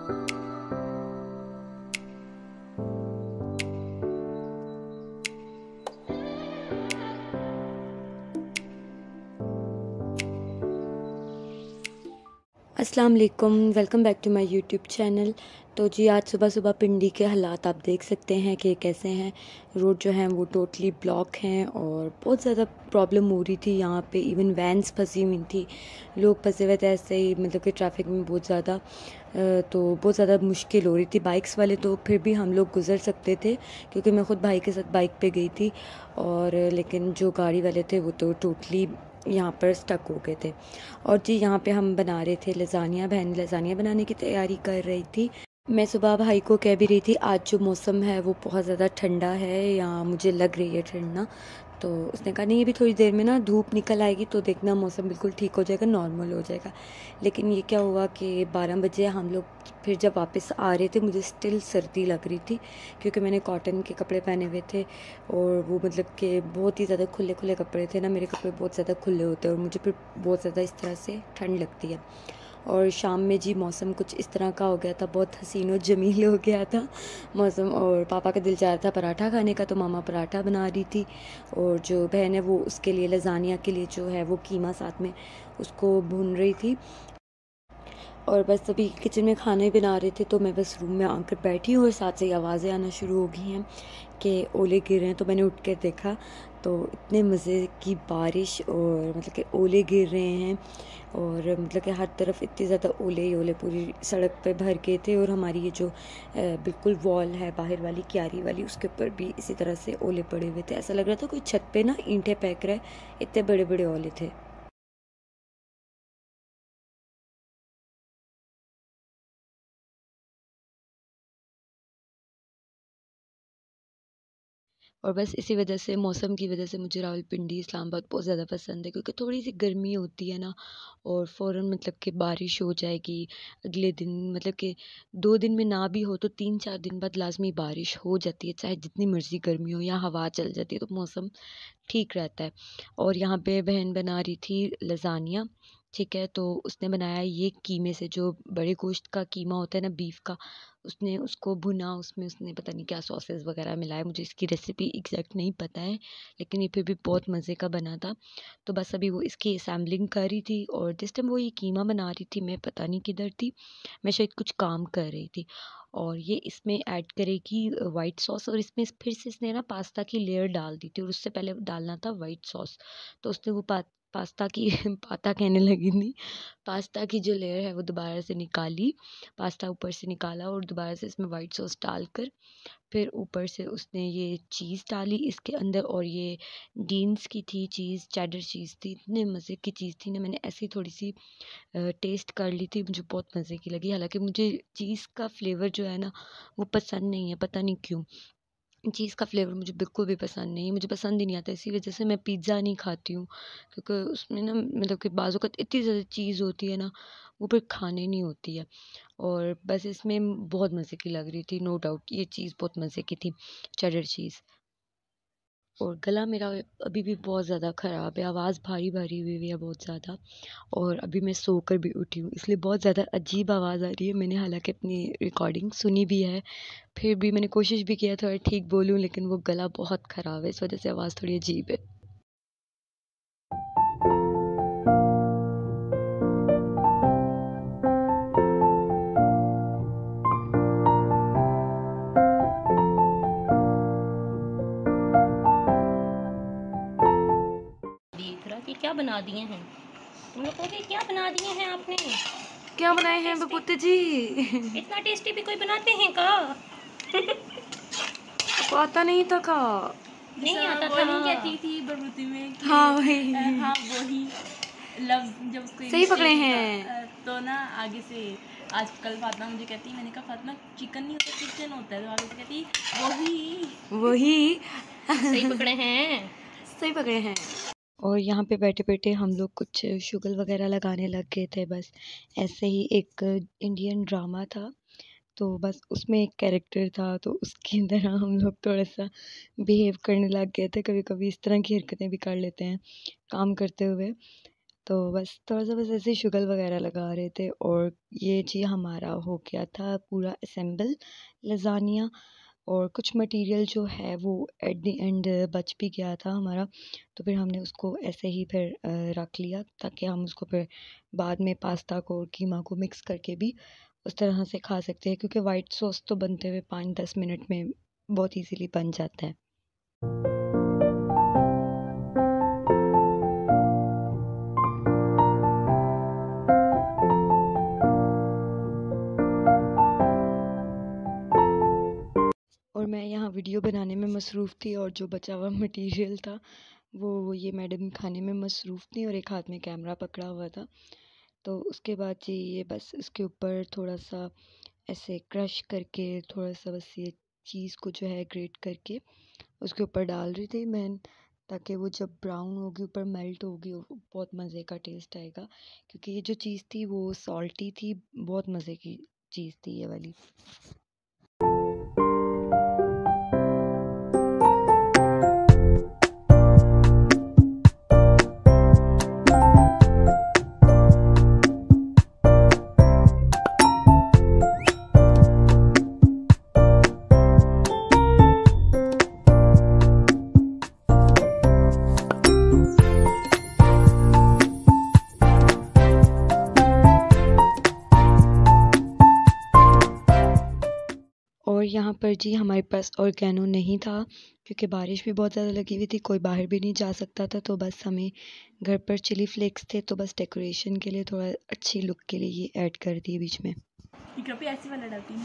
अस्सलाम वालेकुम, welcome back to my YouTube channel. तो जी आज सुबह सुबह पिंडी के हालात आप देख सकते हैं कि कैसे हैं। रोड जो हैं वो टोटली ब्लॉक हैं और बहुत ज़्यादा प्रॉब्लम हो रही थी यहाँ पे। इवन वैन्स फंसी हुई थी, लोग फंसे हुए थे ऐसे ही, मतलब कि ट्रैफिक में बहुत ज़्यादा तो बहुत ज़्यादा मुश्किल हो रही थी। बाइक्स वाले तो फिर भी हम लोग गुजर सकते थे क्योंकि मैं ख़ुद भाई के साथ बाइक पे गई थी, और लेकिन जो गाड़ी वाले थे वो तो टोटली यहाँ पर स्टक हो गए थे। और जी यहाँ पे हम बना रहे थे लज़ानिया, बहन लज़ानिया बनाने की तैयारी कर रही थी। मैं सुबह भाई को कह भी रही थी आज जो मौसम है वो बहुत ज़्यादा ठंडा है, यहाँ मुझे लग रही है ठंड ना। तो उसने कहा नहीं, अभी थोड़ी देर में ना धूप निकल आएगी तो देखना मौसम बिल्कुल ठीक हो जाएगा, नॉर्मल हो जाएगा। लेकिन ये क्या हुआ कि 12 बजे हम लोग फिर जब वापस आ रहे थे, मुझे स्टिल सर्दी लग रही थी क्योंकि मैंने कॉटन के कपड़े पहने हुए थे, और वो मतलब कि बहुत ही ज़्यादा खुले खुले कपड़े थे ना। मेरे कपड़े बहुत ज़्यादा खुले होते हैं और मुझे फिर बहुत ज़्यादा इस तरह से ठंड लगती है। और शाम में जी मौसम कुछ इस तरह का हो गया था, बहुत हसीन और जमील हो गया था मौसम। और पापा का दिल चाह रहा था पराठा खाने का, तो मामा पराठा बना रही थी, और जो बहन है वो उसके लिए लज़ानिया के लिए जो है वो कीमा साथ में उसको भून रही थी। और बस अभी किचन में खाना ही बना रहे थे तो मैं बस रूम में आकर बैठी हूँ और साथ से आवाज़ें आना शुरू हो गई हैं कि ओले गिर रहे हैं। तो मैंने उठ कर देखा तो इतने मज़े की बारिश, और मतलब कि ओले गिर रहे हैं, और मतलब कि हर तरफ इतनी ज़्यादा ओले ही ओले पूरी सड़क पे भर के थे। और हमारी ये जो बिल्कुल वॉल है बाहर वाली क्यारी वाली, उसके ऊपर भी इसी तरह से ओले पड़े हुए थे। ऐसा लग रहा था कोई छत पे ना ईंटें फेंक रहा है, इतने बड़े बड़े ओले थे। और बस इसी वजह से, मौसम की वजह से मुझे रावलपिंडी इस्लामाबाद बहुत ज़्यादा पसंद है क्योंकि थोड़ी सी गर्मी होती है ना, और फ़ौरन मतलब कि बारिश हो जाएगी अगले दिन। मतलब कि 2 दिन में ना भी हो तो 3-4 दिन बाद लाजमी बारिश हो जाती है, चाहे जितनी मर्ज़ी गर्मी हो, या हवा चल जाती है तो मौसम ठीक रहता है। और यहाँ पे बहन बना रही थी लज़ानिया, ठीक है। तो उसने बनाया ये कीमे से, जो बड़े गोश्त का कीमा होता है ना, बीफ का, उसने उसको भुना, उसमें उसने पता नहीं क्या सॉसेस वगैरह मिलाए, मुझे इसकी रेसिपी एग्जैक्ट नहीं पता है, लेकिन ये फिर भी बहुत मज़े का बना था। तो बस अभी वो इसकी असैम्बलिंग कर रही थी, और जिस टाइम वो ये कीमा बना रही थी मैं पता नहीं किधर थी, मैं शायद कुछ काम कर रही थी। और ये इसमें ऐड करेगी वाइट सॉस, और इसमें फिर से इसने ना पास्ता की लेयर डाल दी थी, और उससे पहले डालना था वाइट सॉस। तो उसने वो पास्ता की पाता कहने लगी नहीं, पास्ता की जो लेयर है वो दोबारा से निकाली, पास्ता ऊपर से निकाला और दोबारा से इसमें वाइट सॉस डालकर फिर ऊपर से उसने ये चीज़ डाली इसके अंदर। और ये डीन्स की थी चीज़, चेडर चीज़ थी, इतने मज़े की चीज़ थी ना। मैंने ऐसी थोड़ी सी टेस्ट कर ली थी, मुझे बहुत मज़े की लगी। हालांकि मुझे चीज़ का फ्लेवर जो है ना वो पसंद नहीं है, पता नहीं क्यों। चीज़ का फ्लेवर मुझे बिल्कुल भी पसंद नहीं है, मुझे पसंद ही नहीं आता। इसी वजह से मैं पिज़्ज़ा नहीं खाती हूँ, क्योंकि उसमें ना मतलब कि बाज़ वक़्त इतनी ज़्यादा चीज़ होती है ना, वो फिर खाने नहीं होती है। और बस इसमें बहुत मज़े की लग रही थी, नो डाउट ये चीज़ बहुत मज़े की थी, चेडर चीज़। और गला मेरा अभी भी बहुत ज़्यादा ख़राब है, आवाज़ भारी भारी हुई हुई है बहुत ज़्यादा। और अभी मैं सोकर भी उठी हूँ, इसलिए बहुत ज़्यादा अजीब आवाज़ आ रही है। मैंने हालांकि अपनी रिकॉर्डिंग सुनी भी है, फिर भी मैंने कोशिश भी किया थोड़ा ठीक बोलूँ, लेकिन वो गला बहुत ख़राब है, इस वजह से आवाज़ थोड़ी अजीब है। देख रहा कि क्या बना दिए हैं तुम लोग को, क्या बना दिए हैं आपने? क्या बनाए हैं बपुते जी? इतना टेस्टी भी कोई बनाते हैं का? को आता नहीं था का? नहीं आता था। वही कहती थी बरूती में कि हाँ वही, हाँ वही लफ्ज जब उसको सही पकड़े एक हैं। तो ना आगे से आज कल फातिमा मुझे कहती, मैंने कहा फातिमा चिकन नहीं होता चिकन होता है, तो आगे से कहती वही सही पकड़े हैं, सही पकड़े हैं। और यहाँ पे बैठे बैठे हम लोग कुछ शुगल वगैरह लगाने लग गए थे। बस ऐसे ही एक इंडियन ड्रामा था, तो बस उसमें एक कैरेक्टर था, तो उसकी तरह हम लोग थोड़ा सा बिहेव करने लग गए थे। कभी कभी इस तरह की हरकतें भी कर लेते हैं काम करते हुए। तो बस थोड़ा-सा बस ऐसे ही शुगर वगैरह लगा रहे थे और ये जी हमारा हो गया था पूरा असेंबल लज़ानिया। और कुछ मटेरियल जो है वो एट द एंड बच भी गया था हमारा, तो फिर हमने उसको ऐसे ही फिर रख लिया ताकि हम उसको फिर बाद में पास्ता को और कीमा को मिक्स करके भी उस तरह से खा सकते हैं, क्योंकि वाइट सॉस तो बनते हुए 5-10 मिनट में बहुत ईज़िली बन जाता है। और मैं यहाँ वीडियो बनाने में मसरूफ़ थी और जो बचा हुआ मटेरियल था वो ये मैडम खाने में मसरूफ़ थी और एक हाथ में कैमरा पकड़ा हुआ था। तो उसके बाद जी ये बस इसके ऊपर थोड़ा-सा ऐसे क्रश करके थोड़ा-सा बस ये चीज़ को जो है ग्रेट करके उसके ऊपर डाल रही थी मैं, ताकि वो जब ब्राउन होगी ऊपर मेल्ट होगी वो बहुत मज़े का टेस्ट आएगा, क्योंकि ये जो चीज़ थी वो सॉल्टी थी, बहुत मज़े की चीज़ थी ये वाली। और यहाँ पर जी हमारे पास ऑर्गेनो नहीं था, क्योंकि बारिश भी बहुत ज़्यादा लगी हुई थी, कोई बाहर भी नहीं जा सकता था, तो बस हमें घर पर चिली फ्लेक्स थे, तो बस डेकोरेशन के लिए थोड़ा अच्छी लुक के लिए ये ऐड कर दिए बीच में। इकरा पे ऐसी वाला डालती हूँ।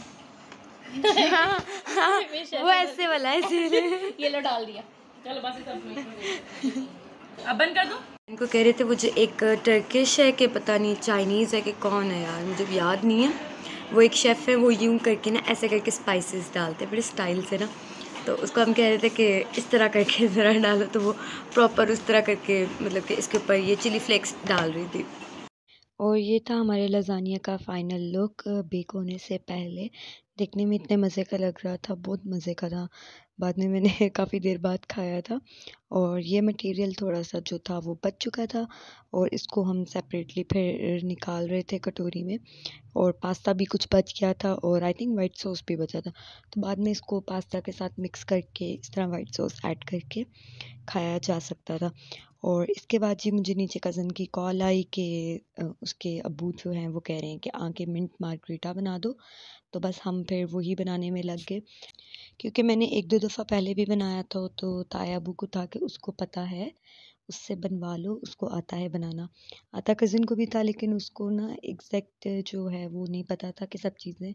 वो ऐसे वाला है इसीलिए। ये लो डाल दिया। चलो बस सब अब बंद कर दो। इनको कह रहे थे वो जो एक टर्किश है कि पता नहीं चाइनीज़ है कि कौन है यार, मुझे याद नहीं है, वो एक शेफ़ है, वो यूं करके ना ऐसे करके स्पाइसेस डालते हैं बड़े स्टाइल से ना, तो उसको हम कह रहे थे कि इस तरह करके ज़रा डालो, तो वो प्रॉपर उस तरह करके मतलब कि इसके ऊपर ये चिली फ्लेक्स डाल रही थी। और ये था हमारे लज़ानिया का फ़ाइनल लुक बेक होने से पहले। देखने में इतने मज़े का लग रहा था, बहुत मज़े का था। बाद में मैंने काफ़ी देर बाद खाया था और ये मटेरियल थोड़ा-सा जो था वो बच चुका था और इसको हम सेपरेटली फिर निकाल रहे थे कटोरी में। और पास्ता भी कुछ बच गया था और आई थिंक वाइट सॉस भी बचा था, तो बाद में इसको पास्ता के साथ मिक्स करके इस तरह वाइट सॉस ऐड करके खाया जा सकता था। और इसके बाद जी मुझे नीचे कज़न की कॉल आई कि उसके अब्बू जो हैं वो कह रहे हैं कि आके मिंट मार्गरीटा बना दो, तो बस हम फिर वही बनाने में लग गए, क्योंकि मैंने 1-2 दफ़ा पहले भी बनाया था, तो ताया अब्बू को था कि उसको पता है, उससे बनवा लो, उसको आता है बनाना। आता कज़न को भी था, लेकिन उसको ना एग्ज़ैक्ट जो है वो नहीं पता था कि सब चीज़ें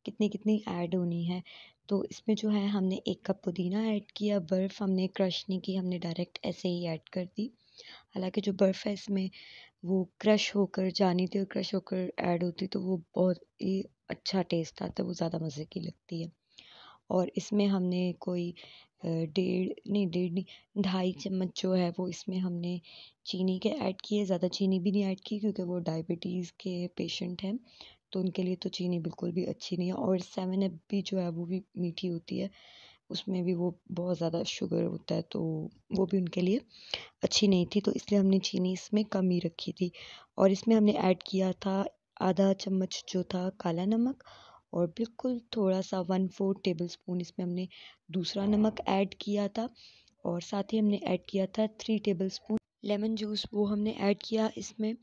कितनी-कितनी ऐड होनी है। तो इसमें जो है हमने 1 कप पुदीना ऐड किया, बर्फ़ हमने क्रश नहीं की, हमने डायरेक्ट ऐसे ही ऐड कर दी। हालाँकि जो बर्फ़ है इसमें वो क्रश होकर जानी थी और क्रश होकर ऐड होती तो वो बहुत ही अच्छा टेस्ट आता है, वो ज़्यादा मज़े की लगती है। और इसमें हमने कोई डेढ़ नहीं 2.5 चम्मच जो है वो इसमें हमने चीनी के ऐड किए, ज़्यादा चीनी भी नहीं ऐड की, क्योंकि वो डायबिटीज़ के पेशेंट हैं, तो उनके लिए तो चीनी बिल्कुल भी अच्छी नहीं है। और 7 अप भी जो है वो भी मीठी होती है, उसमें भी वो बहुत ज़्यादा शुगर होता है, तो वो भी उनके लिए अच्छी नहीं थी, तो इसलिए हमने चीनी इसमें कम ही रखी थी। और इसमें हमने ऐड किया था आधा चम्मच जो था काला नमक, और बिल्कुल थोड़ा-सा 1/4 टेबलस्पून इसमें हमने दूसरा नमक ऐड किया था, और साथ ही हमने ऐड किया था 3 टेबलस्पून लेमन जूस, वो हमने ऐड किया इसमें।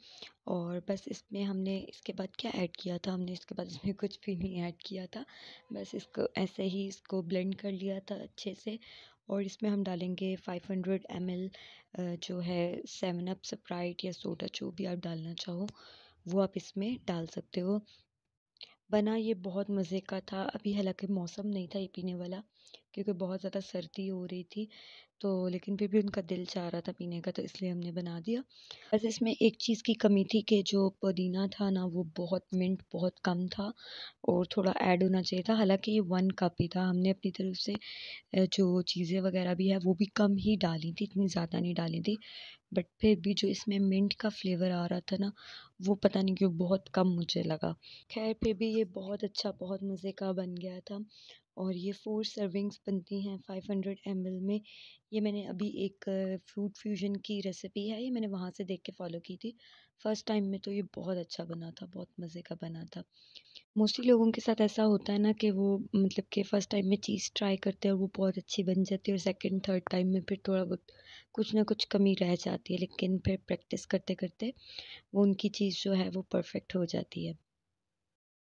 और बस इसमें हमने इसके बाद क्या ऐड किया था, हमने इसके बाद इसमें कुछ भी नहीं ऐड किया था, बस इसको ऐसे ही इसको ब्लेंड कर लिया था अच्छे से। और इसमें हम डालेंगे 500 ml जो है 7 अप, स्प्राइट या सोडा, जो भी आप डालना चाहो वो आप इसमें डाल सकते हो। बना ये बहुत मज़े का था। अभी हालाँकि मौसम नहीं था ये पीने वाला, क्योंकि बहुत ज़्यादा सर्दी हो रही थी, तो लेकिन फिर भी उनका दिल चाह रहा था पीने का, तो इसलिए हमने बना दिया। बस इसमें एक चीज़ की कमी थी कि जो पुदीना था ना वो बहुत मिंट बहुत कम था और थोड़ा ऐड होना चाहिए था। हालाँकि ये 1 कप ही था, हमने अपनी तरफ से जो चीज़ें वग़ैरह भी है वो भी कम ही डाली थी, इतनी ज़्यादा नहीं डाली थी। बट फिर भी जो इसमें मिंट का फ्लेवर आ रहा था ना, वो पता नहीं क्यों बहुत कम मुझे लगा। खैर फिर भी ये बहुत अच्छा, बहुत मज़े का बन गया था। और ये 4 सर्विंग्स बनती हैं 500 ml में। ये मैंने अभी एक फ्रूट फ्यूजन की रेसिपी है, ये मैंने वहाँ से देख के फ़ॉलो की थी। फर्स्ट टाइम में तो ये बहुत अच्छा बना था, बहुत मज़े का बना था। मोस्टली लोगों के साथ ऐसा होता है ना कि वो मतलब कि फ़र्स्ट टाइम में चीज़ ट्राई करते हैं और वो बहुत अच्छी बन जाती है, और सेकंड थर्ड टाइम में फिर थोड़ा बहुत कुछ ना कुछ कमी रह जाती है, लेकिन फिर प्रैक्टिस करते करते वो उनकी चीज़ जो है वो परफेक्ट हो जाती है।